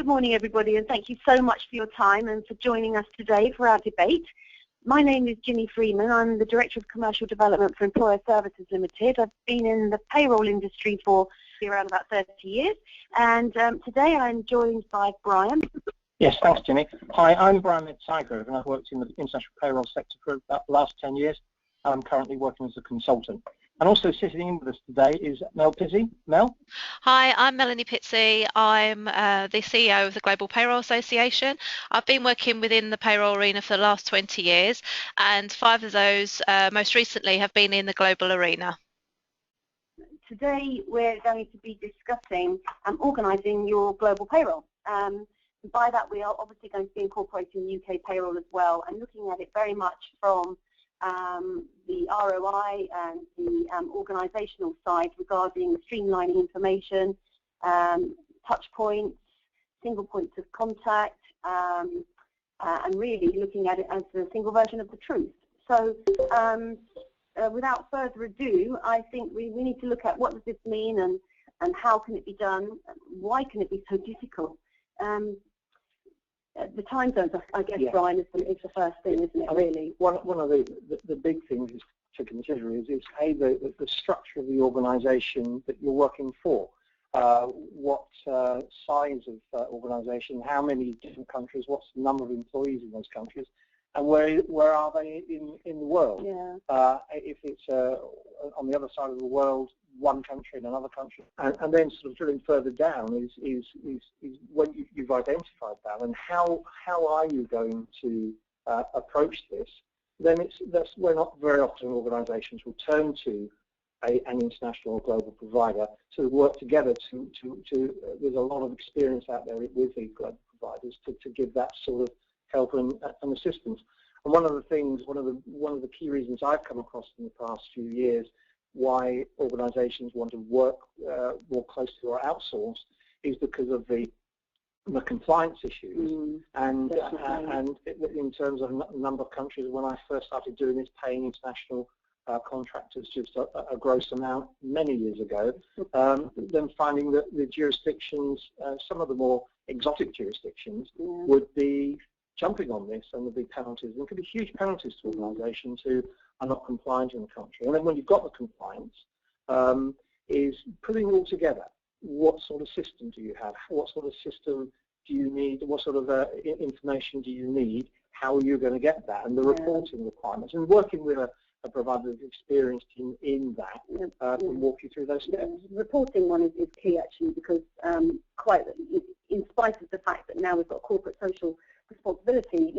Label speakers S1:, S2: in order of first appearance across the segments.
S1: Good morning, everybody, and thank you so much for your time and for joining us today for our debate. My name is Ginny Freeman. I'm the Director of Commercial Development for Employer Services Limited. I've been in the payroll industry for around about 30 years, and today I'm joined by Brian.
S2: Yes, thanks, Ginny. Hi, I'm Brian Midtiger, and I've worked in the international payroll sector for about the last 10 years. I'm currently working as a consultant. And also sitting in with us today is Mel Pizzi. Mel?
S3: Hi, I'm Melanie Pizzi. I'm the CEO of the Global Payroll Association. I've been working within the payroll arena for the last 20 years, and 5 of those most recently have been in the global arena.
S1: Today we're going to be discussing organising your global payroll. By that we are obviously going to be incorporating UK payroll as well, and looking at it very much from the ROI and the organisational side regarding streamlining information, touch points, single points of contact, and really looking at it as a single version of the truth. So without further ado, I think we need to look at what does this mean and how can it be done, why can it be so difficult. The time zones, I guess, yeah. Brian, is the first thing, isn't it, really?
S2: One of the big things to consider is the structure of the organisation that you're working for. What size of organisation, how many different countries, what's the number of employees in those countries, and where are they in the world? Yeah. If it's on the other side of the world, one country and another country, and then sort of drilling further down is when you've identified that, and how are you going to approach this? Then that's where not very often organisations will turn to an international or global provider to work together. There's a lot of experience out there with these global providers to give that sort of help and assistance. And one of the key reasons I've come across in the past few years why organisations want to work more closely or outsource is because of the compliance issues, and in terms of number of countries. When I first started doing this, paying international contractors just a gross amount many years ago, then finding that the jurisdictions, some of the more exotic jurisdictions, would be jumping on this, and there'd be penalties, and there could be huge penalties to organisations who are not compliant in the country. And then when you've got the compliance, is putting it all together. What sort of system do you have? What sort of system do you need? What sort of information do you need? How are you going to get that? And the reporting requirements. And working with a provider who's experienced in that can walk you through those steps.
S1: The reporting one is key, actually, because quite in spite of the fact that now we've got corporate social responsibility,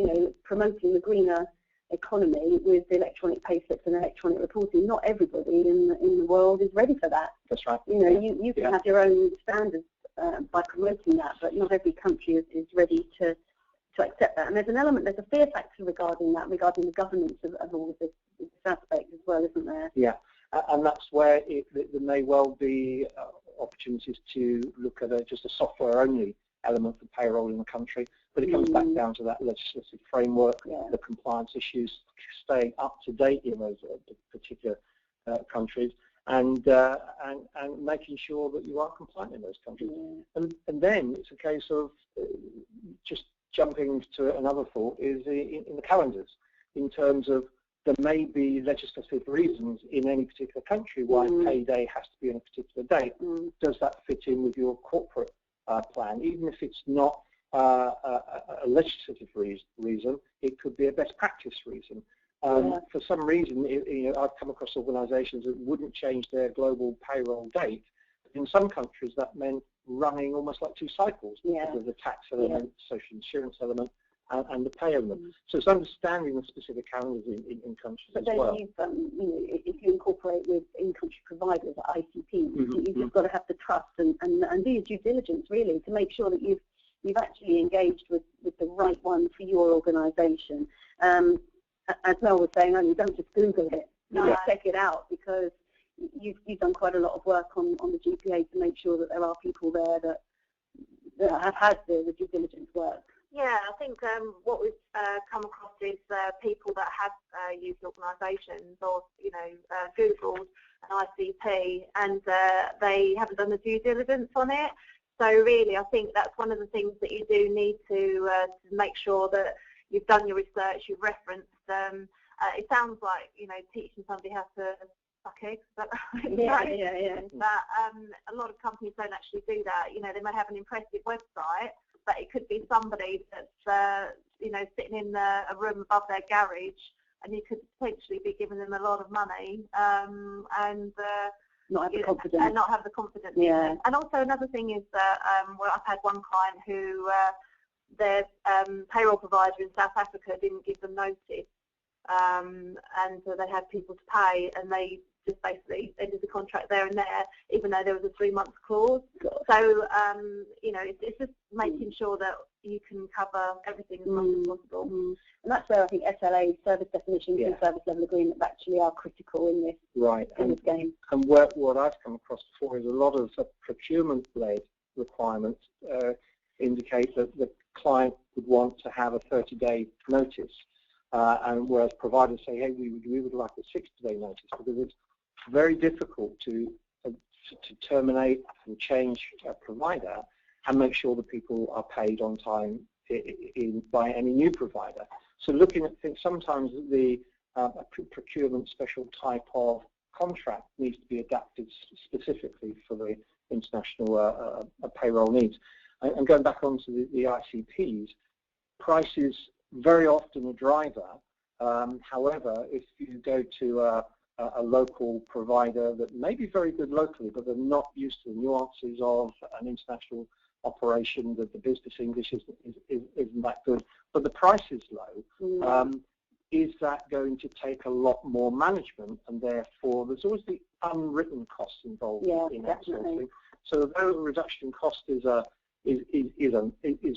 S1: promoting the greener economy with electronic pay slips and electronic reporting, not everybody in the world is ready for that.
S2: That's right.
S1: You can have your own standards by promoting that, but not every country is ready to accept that. And there's a fear factor regarding the governance of all of this aspect as well, isn't there?
S2: Yeah, and that's where there may well be opportunities to look at just a software-only element of payroll in the country, but it comes back down to that legislative framework, the compliance issues, staying up to date in those particular countries, and making sure that you are compliant in those countries. And then it's a case of just jumping to another thought is in the calendars, in terms of there may be legislative reasons in any particular country why payday has to be on a particular date. Does that fit in with your corporate plan? Even if it's not a legislative reason, it could be a best practice reason. For some reason, I've come across organisations that wouldn't change their global payroll date. In some countries, that meant running almost like 2 cycles because of the tax element, social insurance element, and the pay element. So it's understanding the specific calendars in countries as well.
S1: But then if you incorporate with in-country providers like ICP, you've just got to have the trust and do your due diligence, really, to make sure that you've actually engaged with the right one for your organisation. As Mel was saying, you don't just Google it, check it out, because you've done quite a lot of work on the GPA to make sure that there are people there that have had the due diligence work.
S4: Yeah, I think what we've come across is people that have used organisations or, Googled an ICP and they haven't done the due diligence on it. So really, I think that's one of the things that you do need to make sure that you've done your research, you've referenced. It sounds like, you know, teaching somebody how to suck eggs, but But a lot of companies don't actually do that. You know, they may have an impressive website, but it could be somebody that's you know, sitting in a room above their garage, and you could potentially be giving them a lot of money and
S1: not have the confidence.
S4: And not have the confidence.
S1: Yeah.
S4: And also another thing is that well, I've had one client who their payroll provider in South Africa didn't give them notice, and so they had people to pay, and they just basically ended the contract there and there, even though there was a 3-month clause. So you know, it's just making sure that you can cover everything as much as possible.
S1: And that's where I think SLA, service definitions and service level agreement, actually are critical in this, in this game.
S2: And what I've come across before is a lot of procurement-led requirements indicate that the client would want to have a 30-day notice, and whereas providers say, hey, we would like a 60-day notice, because it's very difficult to terminate and change a provider and make sure that people are paid on time by any new provider. So looking at things, sometimes the procurement special type of contract needs to be adapted specifically for the international payroll needs. And going back onto the ICPs, price is very often a driver. However, if you go to a local provider that may be very good locally, but they're not used to the nuances of an international operation, that the business English isn't that good, but the price is low, is that going to take a lot more management, and therefore there's always the unwritten costs involved in outsourcing. So although the reduction in cost is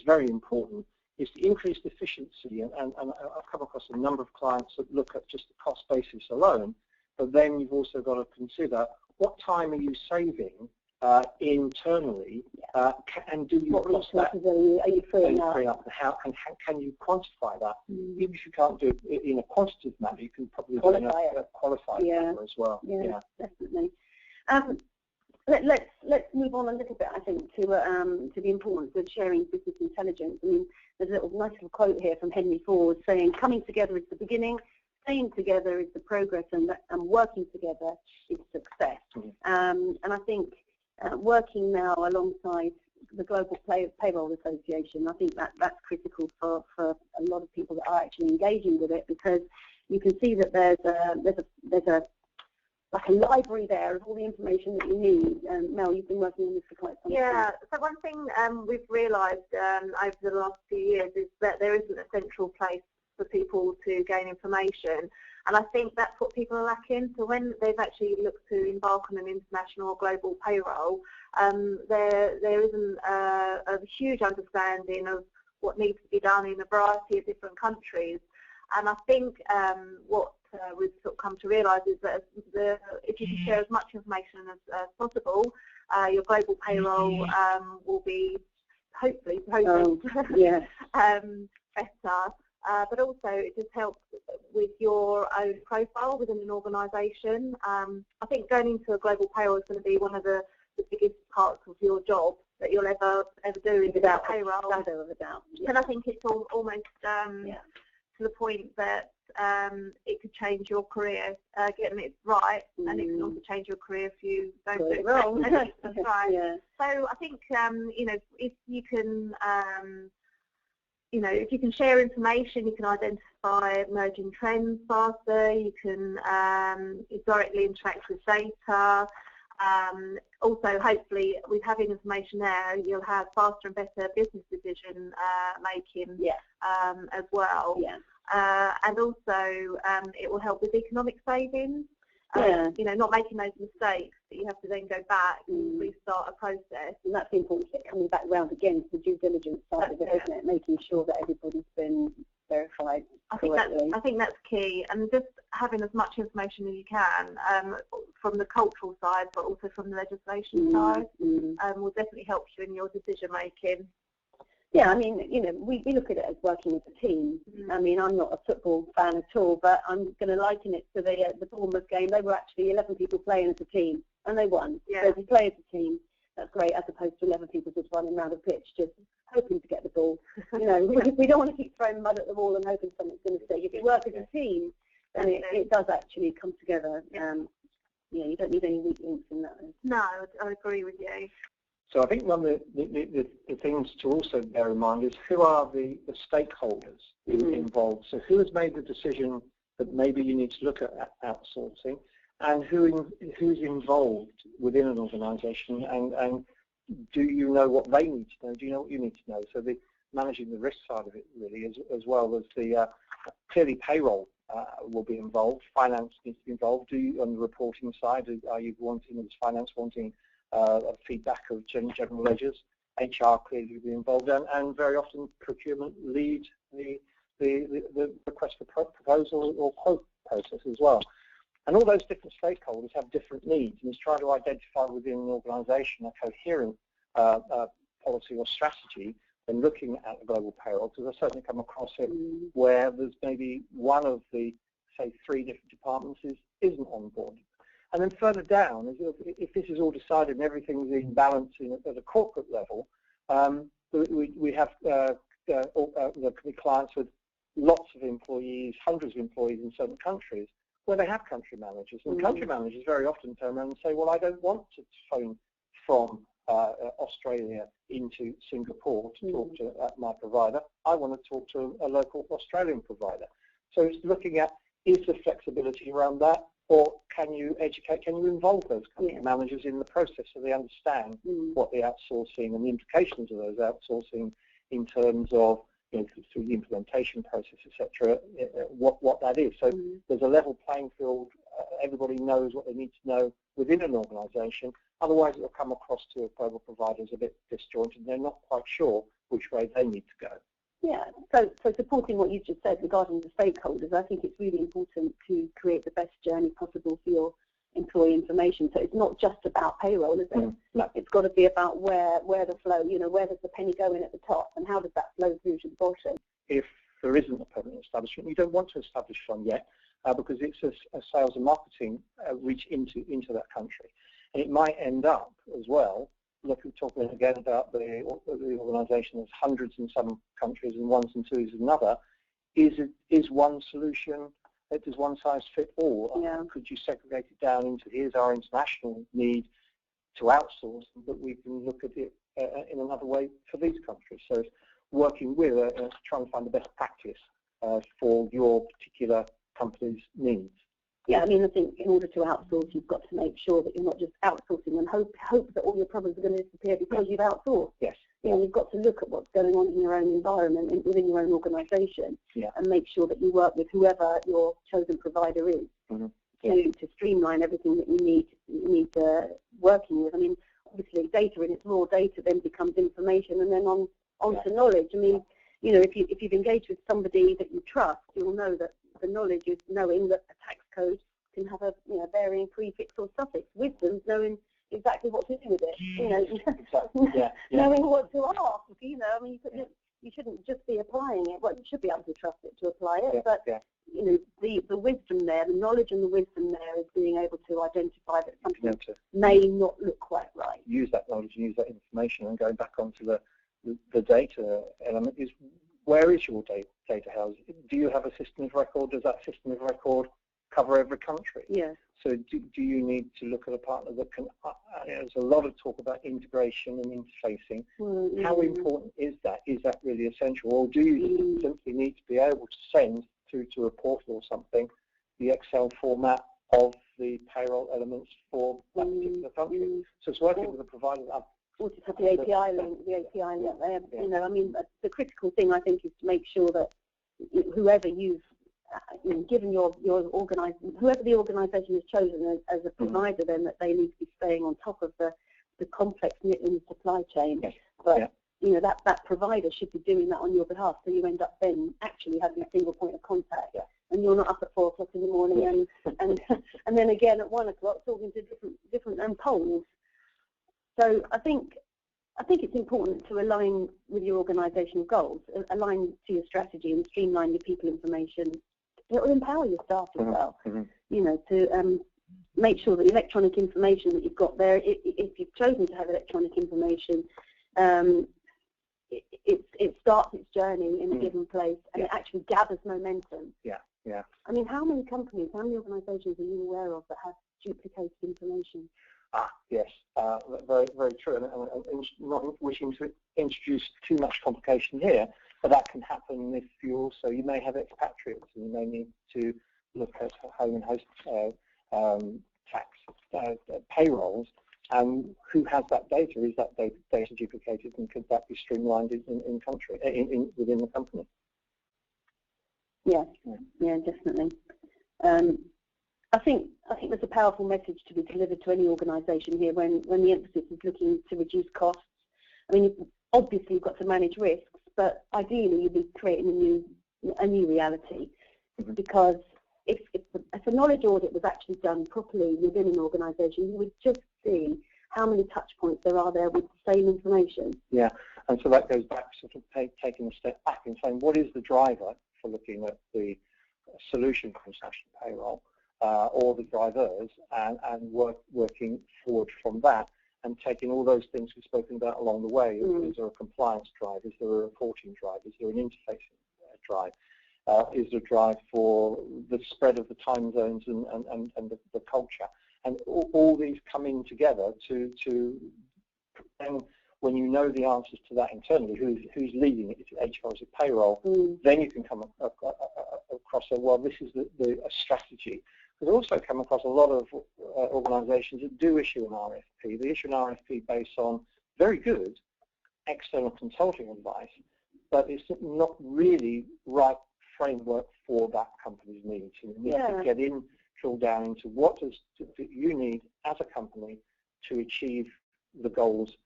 S2: very important, is the increased efficiency, and I've come across a number of clients that look at just the cost basis alone, but then you've also got to consider what time are you saving internally, and do you cost that?
S1: Are you freeing up?
S2: And how can you quantify that? Even if you can't do it in a quantitative manner, you can probably qualify it as well.
S1: Yeah, definitely. Let's move on a little bit, I think, to the importance of sharing business intelligence. I mean, there's a nice little quote here from Henry Ford saying, "Coming together is the beginning, staying together is the progress, and working together is success." And I think working now alongside the Global Payroll Association, I think that's critical for a lot of people that are actually engaging with it, because you can see that there's a like a library there of all the information that you need. Mel, you've been working on this for quite some time.
S4: Yeah, so one thing we've realised over the last few years is that there isn't a central place for people to gain information, and I think that's what people are lacking. So when they've actually looked to embark on an international or global payroll, there isn't a huge understanding of what needs to be done in a variety of different countries. And I think what we've sort of come to realise is that if you can share as much information as possible, your global payroll will be hopefully better. But also it just helps with your own profile within an organisation. I think going into a global payroll is going to be one of the biggest parts of your job that you'll ever do without payroll.
S1: Shadow of a doubt.
S4: And I think it's almost to the point that it could change your career, getting it right, and it can also change your career if you don't do it wrong. That's right. Yeah. So I think you know, if you can you know, if you can share information, you can identify emerging trends faster. You can directly interact with data. Also, hopefully, with having information there, you'll have faster and better business decision making as well. And also, it will help with economic savings. You know, not making those mistakes that you have to then go back and restart a process.
S1: And that's the important bit, coming back round again to the due diligence side of it, isn't it? Making sure that everybody's been verified correctly.
S4: I think that's key, and just having as much information as you can from the cultural side, but also from the legislation side, will definitely help you in your decision making.
S1: Yeah, I mean, you know, we look at it as working as a team. I mean, I'm not a football fan at all, but I'm going to liken it to the Bournemouth game. They were actually 11 people playing as a team, and they won. So if you play as a team, that's great, as opposed to 11 people just running around a pitch just hoping to get the ball. You know, we don't want to keep throwing mud at the wall and hoping something's going to stick. If you work as a team, then it does actually come together. Yeah, you don't need any weak links in that.
S4: No, I agree with you.
S2: So I think one of the things to also bear in mind is who are the stakeholders involved. So who has made the decision that maybe you need to look at outsourcing, and who's involved within an organisation, and do you know what they need to know? Do you know what you need to know? So managing the risk side of it really, as well as the clearly payroll will be involved. Finance needs to be involved. On the reporting side, are you wanting, as finance wanting feedback of general ledgers? HR clearly will be involved, and very often procurement lead the request for proposal or quote process as well. And all those different stakeholders have different needs, and it's trying to identify within an organisation a coherent policy or strategy when looking at the global payroll, because I've certainly come across it where there's maybe one of the, say, 3 different departments isn't on board. And then further down, if this is all decided and everything's in balance at a corporate level, we have clients with lots of employees, hundreds of employees in certain countries, where they have country managers. And country managers very often turn around and say, well, I don't want to phone from Australia into Singapore to talk to my provider. I want to talk to a local Australian provider. So it's looking at, is there flexibility around that, or can you involve those country managers in the process so they understand what the outsourcing and the implications of those outsourcing in terms of, through the implementation process, etc., what that is. So there's a level playing field. Everybody knows what they need to know within an organisation. Otherwise, it will come across to a global provider as a bit disjointed, and they're not quite sure which way they need to go.
S1: Yeah, so supporting what you've just said regarding the stakeholders, I think it's really important to create the best journey possible for your employee information. So it's not just about payroll, is it? No. It's got to be about where the flow, where does the penny go in at the top, and how does that flow through to the bottom? If
S2: there isn't a permanent establishment, you don't want to establish one yet, because it's a sales and marketing reach into that country. And it might end up as well, look, we're talking again about the organisation that's hundreds in some countries and ones and twos in another, is one solution, does one size fit all? Yeah. Could you segregate it down into, here's our international need to outsource, but we can look at it in another way for these countries. So it's working with, trying to find the best practice for your particular company's needs.
S1: Yeah, I mean, I think in order to outsource, you've got to make sure that you're not just outsourcing and hope that all your problems are going to disappear because you've outsourced.
S2: Yes.
S1: You've got to look at what's going on in your own environment, within your own organisation, and make sure that you work with whoever your chosen provider is to streamline everything that you need working with. I mean, obviously, data in its raw data then becomes information, and then on to knowledge. I mean, if you've engaged with somebody that you trust, you'll know that the knowledge is knowing that a tax code can have a varying prefix or suffix. Wisdom, knowing exactly what to do with it. Knowing what to ask. I mean, you shouldn't just be applying it. Well, you should be able to trust it to apply it, but the wisdom there, the knowledge and the wisdom there is being able to identify that something may not look quite right.
S2: Use that knowledge and use that information, and going back onto the data element is, where is your data house? Do you have a system of record? Does that system of record cover every country?
S1: Yes.
S2: So do you need to look at a partner that can, there's a lot of talk about integration and interfacing. How important is that? Is that really essential? Or do you simply need to be able to send through to a portal or something the Excel format of the payroll elements for that particular country? So it's working with a provider.
S1: Or just have the API link, there. I mean, the critical thing, I think, is to make sure that whoever you've given whoever the organisation has chosen as a provider, then that they need to be staying on top of the complex knit in the supply chain.
S2: Yes.
S1: But that provider should be doing that on your behalf, so you end up then actually having a single point of contact, and you're not up at 4 o'clock in the morning and then again at 1 o'clock talking to different polls. So I think it's important to align with your organisational goals, align to your strategy, and streamline your people information. It will empower your staff as well. To make sure that the electronic information that you've got there, if you've chosen to have electronic information, it starts its journey in a given place, and it actually gathers momentum.
S2: Yeah, yeah.
S1: I mean, how many companies, how many organisations are you aware of that have duplicated information?
S2: Yes, very, very true. And not wishing to introduce too much complication here, but that can happen if you may have expatriates, and you may need to look at home and host tax payrolls. And who has that data? Is that data duplicated, and could that be streamlined within the company?
S1: Yeah, yeah, definitely. I think there's a powerful message to be delivered to any organisation here when the emphasis is looking to reduce costs. I mean, obviously you've got to manage risks, but ideally you'd be creating a new reality, because if a knowledge audit was actually done properly within an organisation, you would just see how many touch points there are there with the same information.
S2: Yeah, and so that goes back to sort of taking a step back and saying, what is the driver for looking at the solution for international payroll, or the drivers, and working forward from that, and taking all those things we've spoken about along the way. Is there a compliance drive? Is there a reporting drive? Is there an interfacing drive? Is there a drive for the spread of the time zones and the culture? And all these coming together to then, when you know the answers to that internally, who's leading it? Is it HR? Is it payroll? Then you can come across this is a strategy. There's also come across a lot of organisations that do issue an RFP. They issue an RFP based on very good external consulting advice, but it's not really right framework for that company's needs. You need to get in, drill down into what does you need as a company to achieve the goals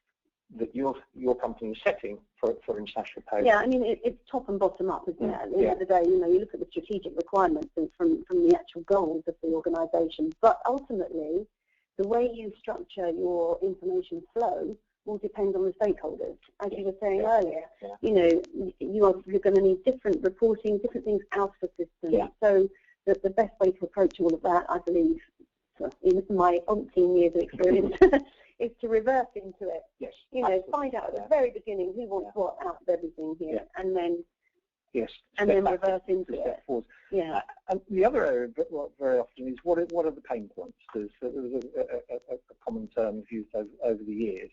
S2: that your company is setting for international payroll.
S1: Yeah, I mean, it's top and bottom up, isn't it? At the end of the day, you look at the strategic requirements and from the actual goals of the organisation. But ultimately, the way you structure your information flow will depend on the stakeholders. As you were saying earlier, you're going to need different reporting, different things out of the system. So the best way to approach all of that, I believe, in my umpteen years of experience, is to reverse into it.
S2: Yes.
S1: Find out at the very beginning who wants what out of everything here, and then reverse into it. Yeah.
S2: And the other area, very often, is what are the pain points? There's a common term used over the years.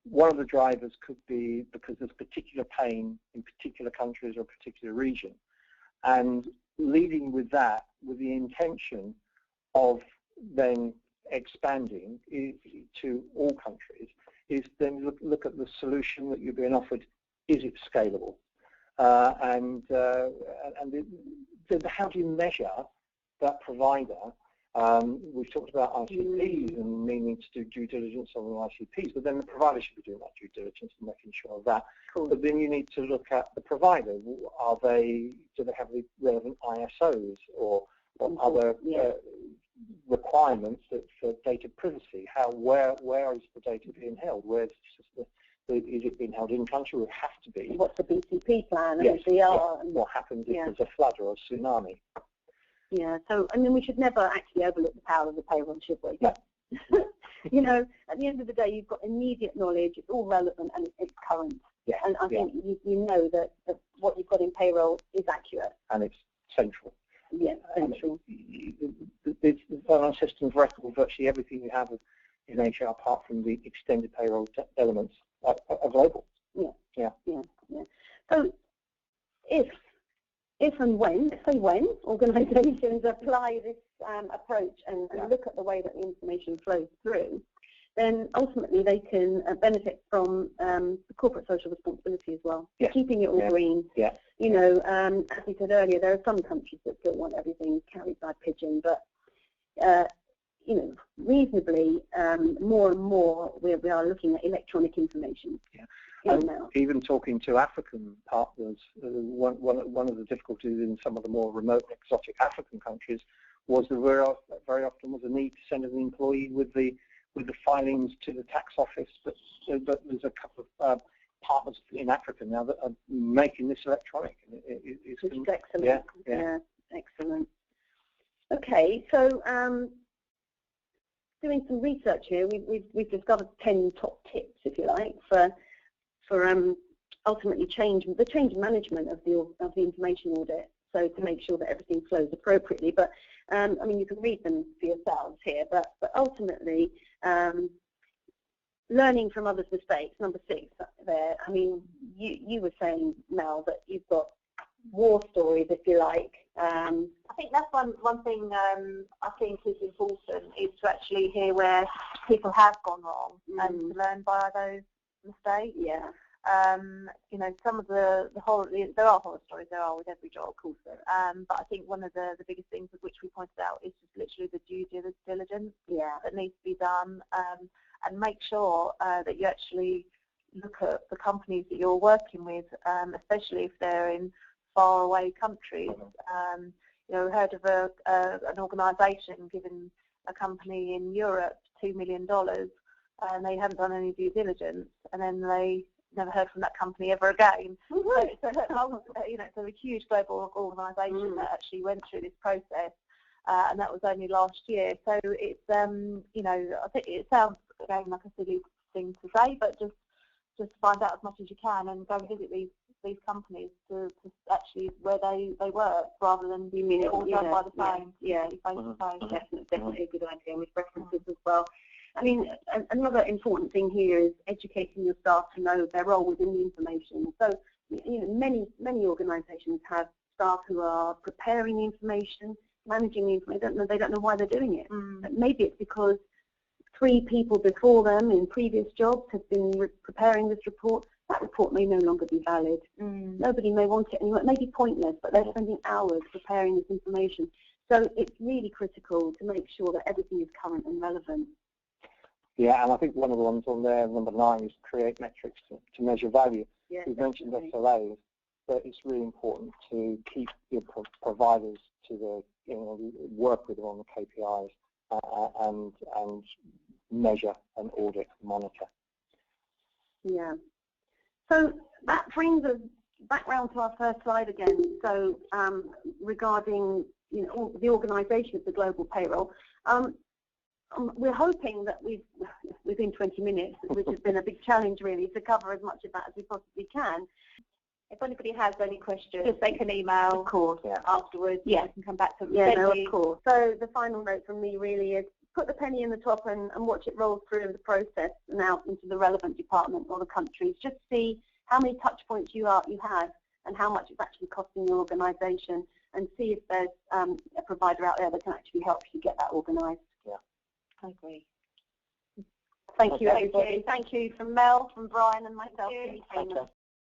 S2: One of the drivers could be because there's particular pain in particular countries or a particular region, and leading with that, with the intention of then expanding to all countries, is then look at the solution that you're being offered. Is it scalable? And how do you measure that provider? We've talked about ICPs and meaning to do due diligence on the ICPs, but then the provider should be doing that due diligence and making sure of that.
S1: Cool.
S2: But then you need to look at the provider. Do they have the relevant ISOs or other requirements for data privacy? Where is the data being held? Is it being held in country? It would have to be.
S1: What's the BCP plan? And
S2: And what happens if there's a flood or a tsunami?
S1: Yeah, so I mean, we should never actually overlook the power of the payroll, should we?
S2: No.
S1: At the end of the day, you've got immediate knowledge, it's all relevant, and it's current.
S2: Yeah.
S1: And I think you know that what you've got in payroll is accurate.
S2: And it's central.
S1: Yeah, central.
S2: It's on our system of record, virtually everything you have in HR, apart from the extended payroll elements, are global. Yeah.
S1: So if and when, let's say when, organisations apply this approach and look at the way that the information flows through, then ultimately they can benefit from the corporate social responsibility as well, keeping it all green.
S2: Yeah.
S1: As we said earlier, there are some countries that still want everything carried by pigeon, but reasonably, more and more we are looking at electronic information.
S2: Yeah. Even talking to African partners, one of the difficulties in some of the more remote and exotic African countries was that very often was a need to send an employee with the filings to the tax office, but there's a couple of partners in Africa now that are making this electronic.
S1: Which is excellent. Yeah, excellent. Okay, so doing some research here, we've discovered 10 top tips, if you like, for ultimately the change management of the information audit. So to make sure that everything flows appropriately. But I mean, you can read them for yourselves here. But ultimately, learning from others' mistakes. Number 6 there. I mean, you were saying, Mel, that you've got war stories, if you like.
S4: I think that's one thing I think is important, is to actually hear where people have gone wrong and to learn by those mistakes.
S1: Yeah.
S4: You know, some of the horror, there are horror stories, there are with every job, of course. But I think one of the biggest things of which we pointed out is just literally the due diligence that needs to be done, and make sure that you actually look at the companies that you're working with, especially if they're in faraway countries. You know, we heard of an organisation giving a company in Europe $2 million, and they hadn't done any due diligence, and then they never heard from that company ever again. So it's a huge global organisation that actually went through this process, and that was only last year. So it's you know, I think it sounds again like a silly thing to say, but just find out as much as you can and go visit these companies to actually where they work, rather than it all done by the phone.
S1: Definitely a good idea, with references as well. I mean, another important thing here is educating your staff to know their role within the information. So, you know, many organisations have staff who are preparing the information, managing the information. They don't know why they're doing it. But maybe it's because 3 people before them in previous jobs have been preparing this report. That report may no longer be valid. Nobody may want it anymore. It may be pointless, but they're spending hours preparing this information. So it's really critical to make sure that everything is current and relevant.
S2: Yeah, and I think one of the ones on there, number 9, is create metrics to measure value.
S1: Yeah,
S2: we've mentioned SLAs, but it's really important to keep your providers to the, you know, work with them on the KPIs and measure and audit and monitor.
S1: Yeah. So that brings us back round to our first slide again. So regarding, you know, the organisation of the global payroll, we're hoping that within 20 minutes, which has been a big challenge really, to cover as much of that as we possibly can.
S4: If anybody has any questions, they can email,
S1: of course,
S4: afterwards.
S1: Yeah,
S4: we can come back to them.
S1: Yeah, no, of course. So the final note from me really is put the penny in the top and watch it roll through the process and out into the relevant department or the countries. Just see how many touch points you have and how much it's actually costing your organisation, and see if there's a provider out there that can actually help you get that organised.
S2: Yeah,
S4: I agree.
S1: Thank you, everybody. Thank you from Mel, from Brian, and myself.